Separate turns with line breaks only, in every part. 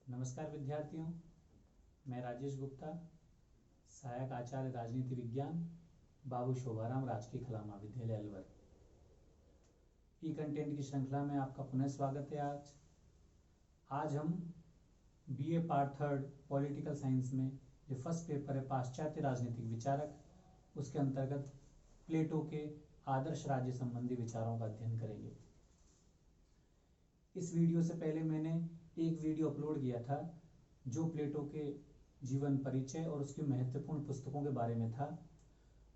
नमस्कार विद्यार्थियों, मैं राजेश गुप्ता, सहायक आचार्य राजनीति विज्ञान, बाबू शोभाराम राजकीय कला महाविद्यालय अलवर। ई कंटेंट की श्रृंखला में आपका पुनः स्वागत है। आज हम बीए पार्ट 3 पॉलिटिकल साइंस में जो फर्स्ट पेपर है पाश्चात्य राजनीतिक विचारक, उसके अंतर्गत प्लेटो के आदर्श राज्य संबंधी विचारों का अध्ययन करेंगे। इस वीडियो से पहले मैंने एक वीडियो अपलोड किया था जो प्लेटो के जीवन परिचय और उसकी महत्वपूर्ण पुस्तकों के बारे में था।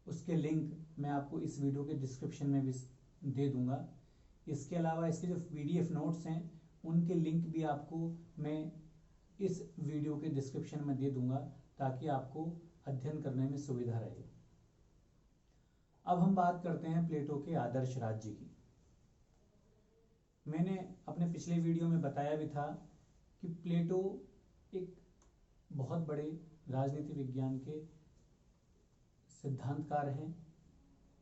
उसके लिंक मैं आपको इस वीडियो के डिस्क्रिप्शन में भी दे दूंगा। इसके अलावा इसके जो पीडीएफ नोट्स हैं उनके लिंक भी आपको मैं इस वीडियो के डिस्क्रिप्शन में दे दूंगा ताकि आपको अध्ययन करने में सुविधा रहे। अब हम बात करते हैं प्लेटो के आदर्श राज्य की। मैंने अपने पिछले वीडियो में बताया भी था कि प्लेटो एक बहुत बड़े राजनीति विज्ञान के सिद्धांतकार हैं,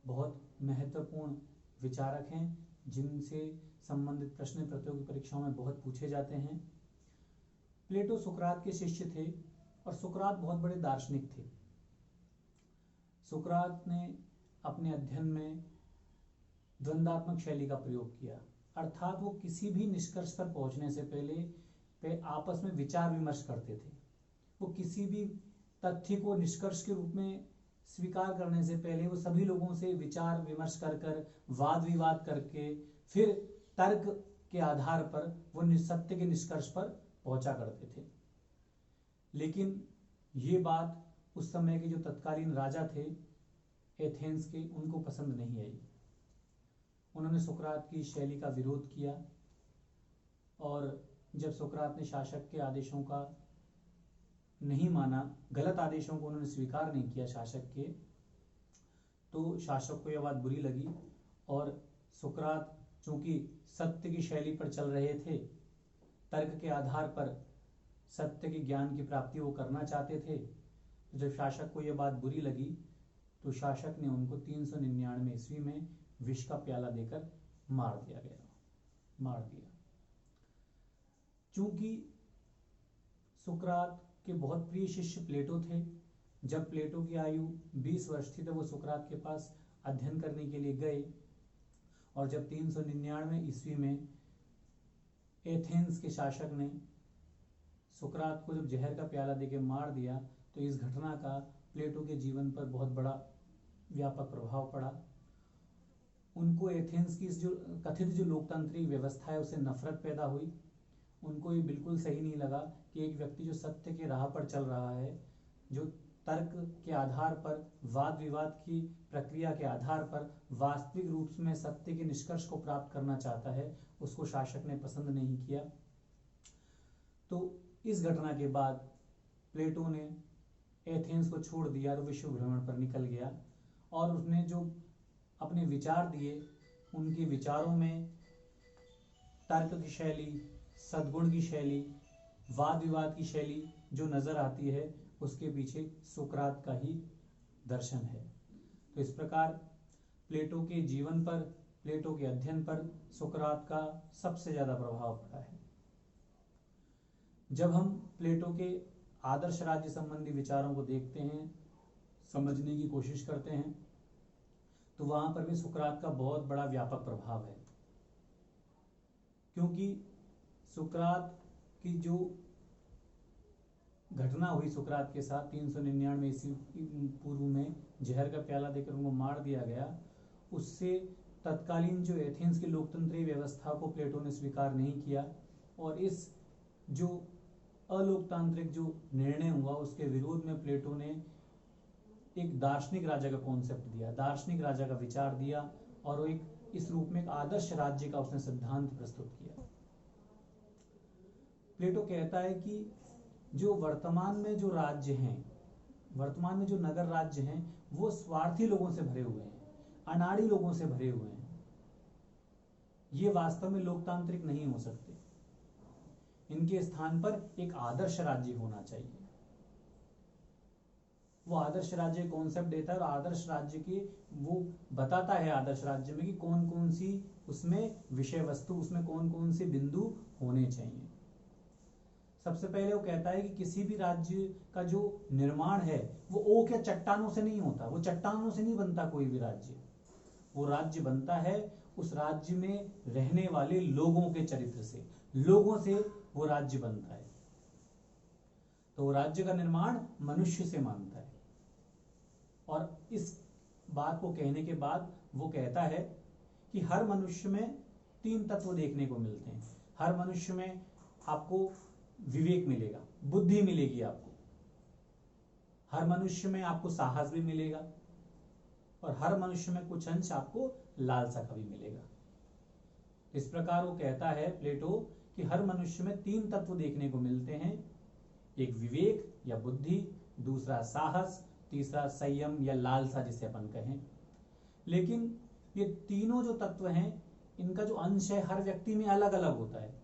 बहुत महत्वपूर्ण विचारक हैं जिनसे संबंधित प्रश्न प्रतियोगी परीक्षाओं में बहुत पूछे जाते हैं। प्लेटो सुकरात के शिष्य थे और सुकरात बहुत बड़े दार्शनिक थे। सुकरात ने अपने अध्ययन में द्वंदात्मक शैली का प्रयोग किया, अर्थात वो किसी भी निष्कर्ष पर पहुंचने से पहले आपस में विचार विमर्श करते थे। वो किसी भी तथ्य को निष्कर्ष के रूप में स्वीकार करने से पहले वो सभी लोगों से विचार विमर्श कर वाद विवाद करके फिर तर्क के आधार पर वो सत्य के निष्कर्ष पर पहुंचा करते थे। लेकिन ये बात उस समय के जो तत्कालीन राजा थे एथेंस के, उनको पसंद नहीं आई। उन्होंने सुकरात की शैली का विरोध किया और जब सुकरात ने शासक के आदेशों का नहीं माना, गलत आदेशों को उन्होंने स्वीकार नहीं किया शासक के, तो शासक को यह बात बुरी लगी और सुकरात चूंकि सत्य की शैली पर चल रहे थे, तर्क के आधार पर सत्य के ज्ञान की प्राप्ति वो करना चाहते थे, तो जब शासक को यह बात बुरी लगी तो शासक ने उनको 399 ईस्वी में विष का प्याला देकर मार दिया। चूंकि सुकरात के बहुत प्रिय शिष्य प्लेटो थे, जब प्लेटो की आयु 20 वर्ष थी तब वो सुकरात के पास अध्ययन करने के लिए गए और जब 399 ईस्वी में एथेंस के शासक ने सुकरात को जब जहर का प्याला देकर मार दिया तो इस घटना का प्लेटो के जीवन पर बहुत बड़ा व्यापक प्रभाव पड़ा। उनको एथेंस की जो कथित जो लोकतांत्रिक व्यवस्था है उसे नफरत पैदा हुई। उनको ये बिल्कुल सही नहीं लगा कि एक व्यक्ति जो सत्य के राह पर चल रहा है, जो तर्क के आधार पर वाद विवाद की प्रक्रिया के आधार पर वास्तविक रूप में सत्य के निष्कर्ष को प्राप्त करना चाहता है, उसको शासक ने पसंद नहीं किया। तो इस घटना के बाद प्लेटो ने एथेंस को छोड़ दिया और विश्व भ्रमण पर निकल गया और उसने जो अपने विचार दिए, उनके विचारों में तर्क की शैली, सद्गुण की शैली, वाद विवाद की शैली जो नजर आती है उसके पीछे सुकरात का ही दर्शन है। तो इस प्रकार प्लेटो के जीवन पर, प्लेटो के अध्ययन पर सुकरात का सबसे ज्यादा प्रभाव पड़ा है। जब हम प्लेटो के आदर्श राज्य संबंधी विचारों को देखते हैं, समझने की कोशिश करते हैं, तो वहां पर भी सुकरात का बहुत बड़ा व्यापक प्रभाव है। क्योंकि सुकरात की जो घटना हुई सुकरात के साथ 399 ईस्वी पूर्व में जहर का प्याला देकर उनको मार दिया गया, उससे तत्कालीन जो एथेंस की लोकतंत्रीय व्यवस्था को प्लेटो ने स्वीकार नहीं किया और इस जो अलोकतांत्रिक जो निर्णय हुआ उसके विरोध में प्लेटो ने एक दार्शनिक राजा का कॉन्सेप्ट दिया, दार्शनिक राजा का विचार दिया और एक इस रूप में एक आदर्श राज्य का उसने सिद्धांत प्रस्तुत किया। प्लेटो कहता है कि जो वर्तमान में जो राज्य हैं, वर्तमान में जो नगर राज्य हैं, वो स्वार्थी लोगों से भरे हुए हैं, अनाड़ी लोगों से भरे हुए हैं। ये वास्तव में लोकतांत्रिक नहीं हो सकते। इनके स्थान पर एक आदर्श राज्य होना चाहिए। वो आदर्श राज्य कॉन्सेप्ट देता है और आदर्श राज्य की वो बताता है आदर्श राज्य में कि कौन कौन सी उसमें विषय वस्तु, उसमें कौन कौन से बिंदु होने चाहिए। सबसे पहले वो कहता है कि किसी भी राज्य का जो निर्माण है वो ओक या चट्टानों से नहीं होता, वो चट्टानों से नहीं बनता कोई भी राज्य। वो राज्य बनता है उस राज्य में रहने वाले लोगों के चरित्र से, लोगों से वो राज्य बनता है। तो राज्य का निर्माण मनुष्य से मानता है। और इस बात को कहने के बाद वो कहता है कि हर मनुष्य में 3 तत्व देखने को मिलते हैं। हर मनुष्य में आपको विवेक मिलेगा, बुद्धि मिलेगी आपको, हर मनुष्य में आपको साहस भी मिलेगा, और हर मनुष्य में कुछ अंश आपको लालसा का भी मिलेगा। इस प्रकार वो कहता है प्लेटो कि हर मनुष्य में 3 तत्व देखने को मिलते हैं, एक विवेक या बुद्धि, दूसरा साहस, तीसरा संयम या लालसा जिसे अपन कहें। लेकिन ये तीनों जो तत्व हैं इनका जो अंश है हर व्यक्ति में अलग अलग होता है।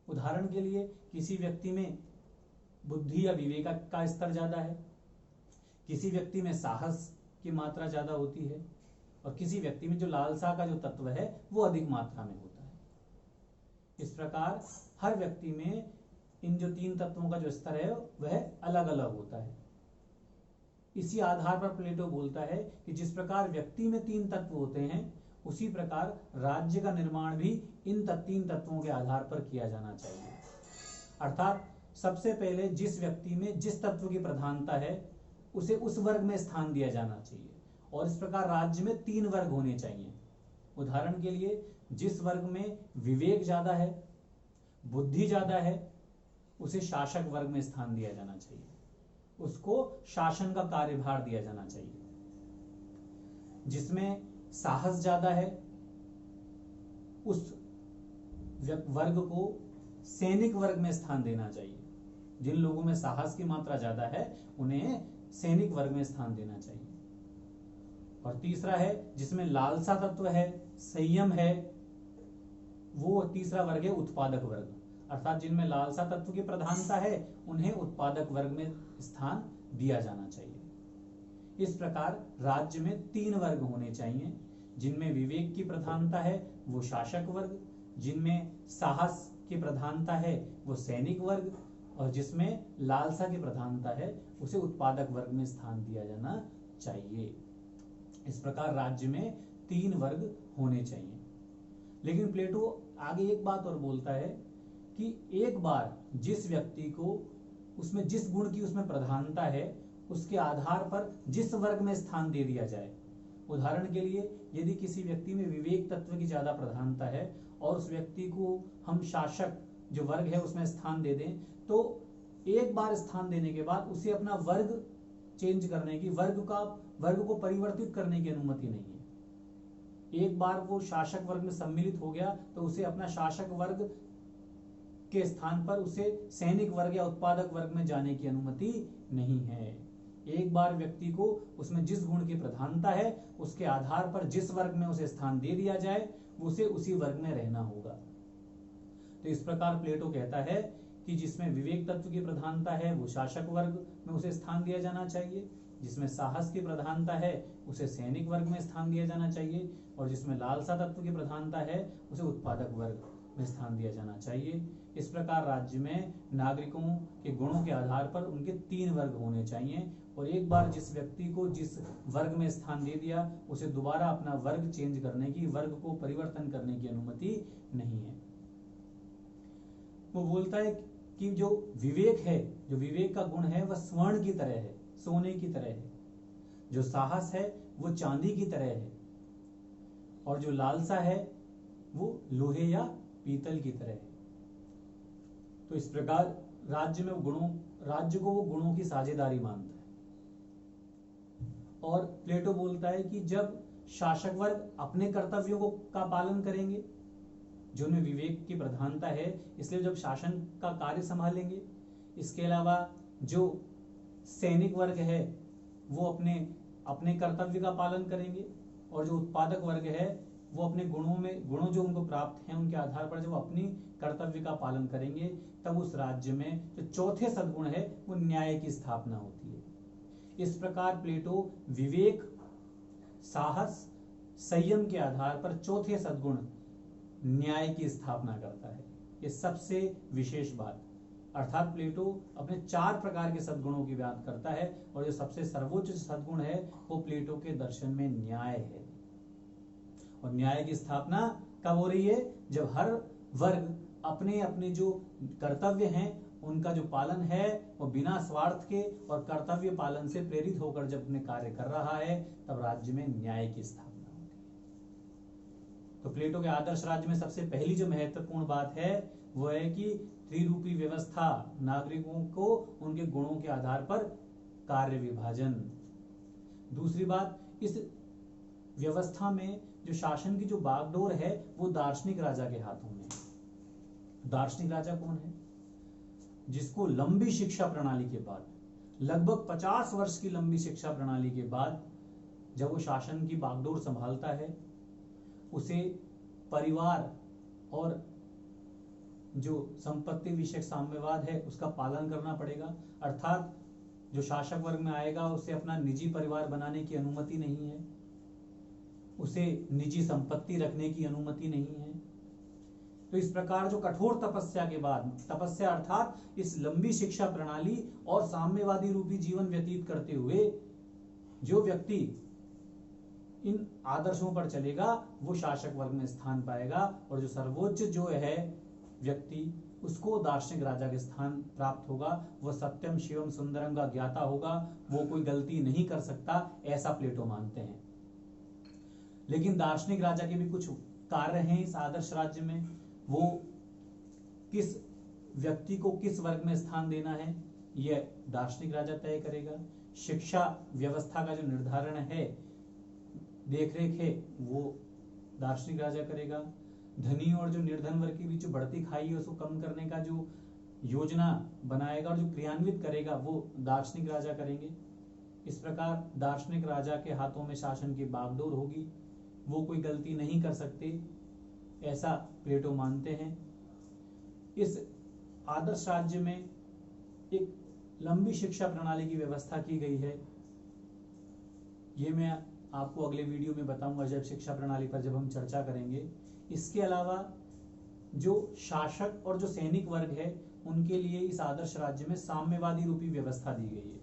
उदाहरण के लिए किसी व्यक्ति में बुद्धि या विवेक का स्तर ज्यादा है, किसी व्यक्ति में साहस की मात्रा ज्यादा होती है, और किसी व्यक्ति में जो लालसा का जो तत्व है वो अधिक मात्रा में होता है। इस प्रकार हर व्यक्ति में इन जो 3 तत्वों का जो स्तर है वह अलग अलग होता है। इसी आधार पर प्लेटो बोलता है कि जिस प्रकार व्यक्ति में 3 तत्व होते हैं उसी प्रकार राज्य का निर्माण भी इन 3 तत्वों के आधार पर किया जाना चाहिए। अर्थात सबसे पहले जिस व्यक्ति में जिस तत्व की प्रधानता है उसे उस वर्ग में स्थान दिया जाना चाहिए, और इस प्रकार राज्य में 3 वर्ग होने चाहिए। उदाहरण के लिए जिस वर्ग में विवेक ज्यादा है, बुद्धि ज्यादा है, उसे शासक वर्ग में स्थान दिया जाना चाहिए, उसको शासन का कार्यभार दिया जाना चाहिए। जिसमें साहस ज्यादा है उस वर्ग को सैनिक वर्ग में स्थान देना चाहिए। जिन लोगों में साहस की मात्रा ज्यादा है उन्हें सैनिक वर्ग में स्थान देना चाहिए। और तीसरा है जिसमें लालसा तत्व है, संयम है, वो तीसरा वर्ग है उत्पादक वर्ग। अर्थात जिनमें लालसा तत्व की प्रधानता है उन्हें उत्पादक वर्ग में स्थान दिया जाना चाहिए। इस प्रकार राज्य में 3 वर्ग होने चाहिए। जिनमें विवेक की प्रधानता है वो शासक वर्ग, जिनमें साहस की प्रधानता है वो सैनिक वर्ग, और जिसमें लालसा की प्रधानता है उसे उत्पादक वर्ग में स्थान दिया जाना चाहिए। इस प्रकार राज्य में 3 वर्ग होने चाहिए। लेकिन प्लेटो आगे एक बात और बोलता है कि एक बार जिस व्यक्ति को उसमें जिस गुण की उसमें प्रधानता है उसके आधार पर जिस वर्ग में स्थान दे दिया जाए। उदाहरण के लिए यदि किसी व्यक्ति में विवेक तत्व की ज्यादा प्रधानता है और उस व्यक्ति को हम शासक जो वर्ग है उसमें स्थान दे दें, तो एक बार स्थान देने के बाद उसे अपना वर्ग चेंज करने की, वर्ग को परिवर्तित करने की अनुमति नहीं है। एक बार वो शासक वर्ग में सम्मिलित हो गया तो उसे अपना शासक वर्ग के स्थान पर उसे सैनिक वर्ग या उत्पादक वर्ग में जाने की अनुमति नहीं है। एक बार व्यक्ति को उसमें जिस गुण की प्रधानता है उसके आधार पर जिस वर्ग में उसे स्थान दे दिया जाए उसे उसी वर्ग में रहना होगा। तो इस प्रकार प्लेटो कहता है कि जिसमें विवेक तत्व की प्रधानता है वो शासक वर्ग में उसे स्थान दिया जाना चाहिए, जिसमें साहस की प्रधानता है उसे सैनिक वर्ग में स्थान दिया जाना चाहिए, और जिसमें लालसा तत्व की प्रधानता है उसे उत्पादक वर्ग में स्थान दिया जाना चाहिए। इस प्रकार राज्य में नागरिकों के गुणों के आधार पर उनके 3 वर्ग होने चाहिए, और एक बार जिस व्यक्ति को जिस वर्ग में स्थान दे दिया उसे दोबारा अपना वर्ग चेंज करने की, वर्ग को परिवर्तन करने की अनुमति नहीं है। वो बोलता है कि जो विवेक है, जो विवेक का गुण है वह स्वर्ण की तरह है, सोने की तरह है। जो साहस है वो चांदी की तरह है, और जो लालसा है वो लोहे या पीतल की तरह है। तो इस प्रकार राज्य को वो गुणों की साझेदारी मानता है। और प्लेटो बोलता है कि जब शासक वर्ग अपने कर्तव्यों का पालन करेंगे, जो उनमें विवेक की प्रधानता है इसलिए जब शासन का कार्य संभालेंगे, इसके अलावा जो सैनिक वर्ग है वो अपने कर्तव्य का पालन करेंगे, और जो उत्पादक वर्ग है वो अपने गुणों जो उनको प्राप्त हैं उनके आधार पर जब अपनी कर्तव्य का पालन करेंगे, तब उस राज्य में जो चौथे सद्गुण है वो न्याय की स्थापना होती है। इस प्रकार प्लेटो विवेक, साहस, संयम के आधार पर चौथे सद्गुण न्याय की स्थापना करता है। ये सबसे विशेष बात अर्थात प्लेटो अपने 4 प्रकार के सद्गुणों की बात करता है, और जो सबसे सर्वोच्च सद्गुण है वो प्लेटो के दर्शन में न्याय है। और न्याय की स्थापना कब हो रही है? जब हर वर्ग अपने अपने जो कर्तव्य हैं उनका जो पालन है वो बिना स्वार्थ के और कर्तव्य पालन से प्रेरित होकर जब अपने कार्य कर रहा है, तब राज्य में न्याय की स्थापना होती है। तो प्लेटो के आदर्श राज्य में सबसे पहली जो महत्वपूर्ण बात है वो है कि त्रिरूपी व्यवस्था, नागरिकों को उनके गुणों के आधार पर कार्य विभाजन। दूसरी बात, इस व्यवस्था में जो शासन की जो बागडोर है वो दार्शनिक राजा के हाथों में है। दार्शनिक राजा कौन है? जिसको लंबी शिक्षा प्रणाली के बाद, लगभग 50 वर्ष की लंबी शिक्षा प्रणाली के बाद जब वो शासन की बागडोर संभालता है, उसे परिवार और जो संपत्ति विषयक साम्यवाद है उसका पालन करना पड़ेगा। अर्थात जो शासक वर्ग में आएगा उसे अपना निजी परिवार बनाने की अनुमति नहीं है, उसे निजी संपत्ति रखने की अनुमति नहीं है। तो इस प्रकार जो कठोर तपस्या के बाद, तपस्या अर्थात इस लंबी शिक्षा प्रणाली और साम्यवादी रूपी जीवन व्यतीत करते हुए जो व्यक्ति इन आदर्शों पर चलेगा वो शासक वर्ग में स्थान पाएगा, और जो सर्वोच्च जो है व्यक्ति उसको दार्शनिक राजा के स्थान प्राप्त होगा। वह सत्यम शिवम सुंदरम का ज्ञाता होगा, वो कोई गलती नहीं कर सकता, ऐसा प्लेटो मानते हैं। लेकिन दार्शनिक राजा के भी कुछ कार्य हैं इस आदर्श राज्य में। वो किस व्यक्ति को किस वर्ग में स्थान देना है यह दार्शनिक राजा तय करेगा। शिक्षा व्यवस्था का जो निर्धारण है, देखरेख है, वो दार्शनिक राजा करेगा। धनी और जो निर्धन वर्ग के बीच जो बढ़ती खाई है उसको कम करने का जो योजना बनाएगा और जो क्रियान्वित करेगा वो दार्शनिक राजा करेंगे। इस प्रकार दार्शनिक राजा के हाथों में शासन की बागडोर होगी, वो कोई गलती नहीं कर सकते, ऐसा प्लेटो मानते हैं। इस आदर्श राज्य में एक लंबी शिक्षा प्रणाली की व्यवस्था की गई है। ये मैं आपको अगले वीडियो में बताऊंगा जब शिक्षा प्रणाली पर जब हम चर्चा करेंगे। इसके अलावा जो शासक और जो सैनिक वर्ग है उनके लिए इस आदर्श राज्य में साम्यवादी रूपी व्यवस्था दी गई है।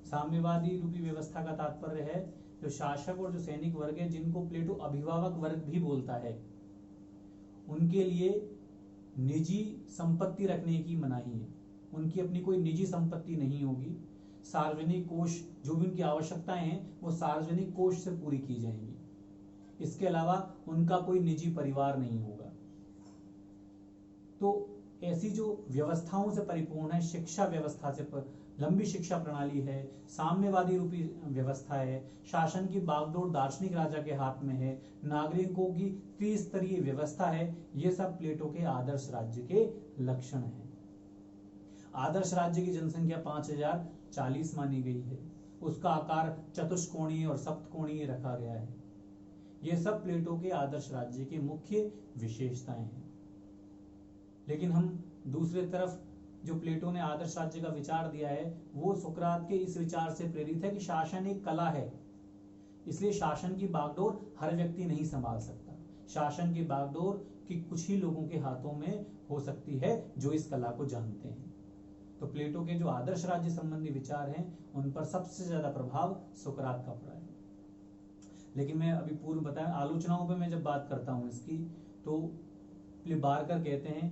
साम्यवादी रूपी व्यवस्था का तात्पर्य है जो शासक और जो सैनिक वर्ग है, जिनको प्लेटो अभिभावक वर्ग भी बोलता है, उनके लिए निजी संपत्ति रखने की मनाही है। उनकी अपनी कोई निजी संपत्ति नहीं होगी। सार्वजनिक कोष, जो भी उनकी आवश्यकताएं हैं वो सार्वजनिक कोष से पूरी की जाएंगी। इसके अलावा उनका कोई निजी परिवार नहीं होगा। तो ऐसी जो व्यवस्थाओं से परिपूर्ण है, शिक्षा व्यवस्था से लंबी शिक्षा प्रणाली है, साम्यवादी रूपी व्यवस्था है, शासन की बागडोर दार्शनिक राजा के हाथ में है, नागरिकों की त्रिस्तरीय व्यवस्था है, ये सब प्लेटो के आदर्श राज्य के लक्षण हैं। आदर्श राज्य की जनसंख्या 5040 मानी गई है। उसका आकार चतुष्कोणीय और सप्तकोणीय रखा गया है। ये सब प्लेटो के आदर्श राज्य की मुख्य विशेषताएं हैं। लेकिन हम दूसरे तरफ जो प्लेटो ने आदर्श राज्य का विचार दिया है वो सुकरात के इस विचार से प्रेरित है कि शासन एक कला है, इसलिए शासन की बागडोर हर व्यक्ति नहीं संभाल सकता। शासन की बागडोर की कुछ ही लोगों के हाथों में हो सकती है जो इस कला को जानते हैं। तो प्लेटो के जो आदर्श राज्य संबंधी विचार हैं उन पर सबसे ज्यादा प्रभाव सुकरात का पड़ा है। लेकिन मैं अभी पूर्व बताया आलोचनाओं पे मैं जब बात करता हूं इसकी, तो बारकर कहते हैं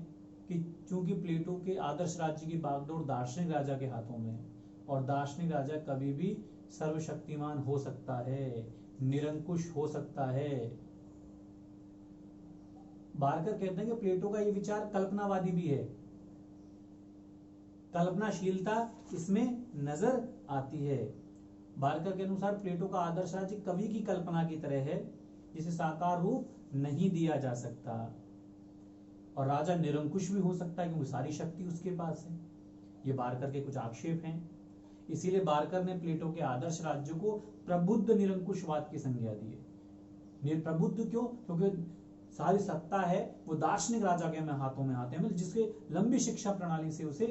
कि चूंकि प्लेटो के आदर्श राज्य की बागडोर दार्शनिक राजा के हाथों में है और दार्शनिक राजा कभी भी सर्वशक्तिमान हो सकता है, निरंकुश हो सकता है। बारकर कहते हैं कि प्लेटो का ये विचार कल्पनावादी भी है, कल्पनाशीलता इसमें नजर आती है। बारकर के अनुसार प्लेटो का आदर्श राज्य कवि की कल्पना की तरह है जिसे साकार रूप नहीं दिया जा सकता, और राजा निरंकुश भी हो सकता है क्योंकि सारी शक्ति उसके पास है। ये बारकर के कुछ आक्षेप हैं। इसीलिए बारकर ने प्लेटो के आदर्श राज्य को प्रबुद्ध निरंकुशवाद की संज्ञा दी है। प्रबुद्ध क्यों? क्योंकि सारी सत्ता है वो दार्शनिक राजा के हाथों में आते हैं, जिसके लंबी शिक्षा प्रणाली से उसे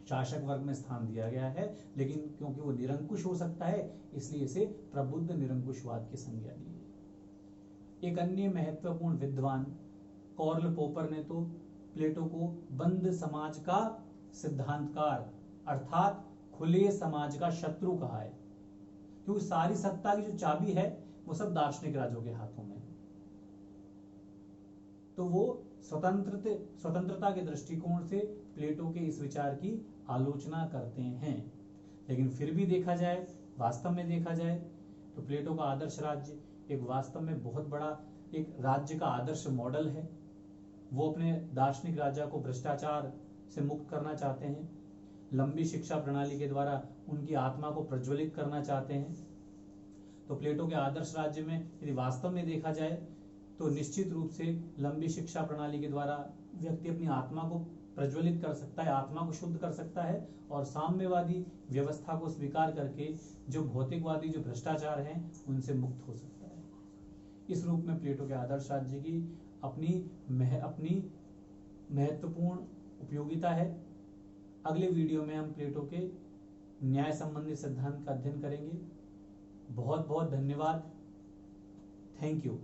शासक वर्ग में स्थान दिया गया है, लेकिन क्योंकि वो निरंकुश हो सकता है इसलिए इसे प्रबुद्ध निरंकुशवाद की संज्ञा दी है। एक अन्य महत्वपूर्ण विद्वान कॉर्ल पोपर ने तो प्लेटो को बंद समाज का सिद्धांतकार अर्थात खुले समाज का शत्रु कहा है, क्योंकि सारी सत्ता की जो चाबी है वो सब दार्शनिक राजों के हाथों में है। तो वो स्वतंत्रता के दृष्टिकोण से प्लेटो के इस विचार की आलोचना करते हैं। लेकिन फिर भी देखा जाए, वास्तव में देखा जाए तो प्लेटो का आदर्श राज्य एक वास्तव में बहुत बड़ा एक राज्य का आदर्श मॉडल है। वो अपने दार्शनिक राजा को भ्रष्टाचार से मुक्त करना चाहते हैं, लंबी शिक्षा प्रणाली के द्वारा उनकी आत्मा को प्रज्वलित करना चाहते हैं। तो प्लेटो के आदर्श राज्य में यदि वास्तव में देखा जाए तो निश्चित रूप से लंबी शिक्षा प्रणाली के द्वारा व्यक्ति अपनी आत्मा को प्रज्वलित कर सकता है, आत्मा को शुद्ध कर सकता है और साम्यवादी व्यवस्था को स्वीकार करके जो भौतिकवादी जो भ्रष्टाचार हैं उनसे मुक्त हो सकता है। इस रूप में प्लेटो के आदर्श राज्य की अपनी महत्वपूर्ण उपयोगिता है। अगले वीडियो में हम प्लेटो के न्याय संबंधी सिद्धांत का अध्ययन करेंगे। बहुत बहुत धन्यवाद। Thank you.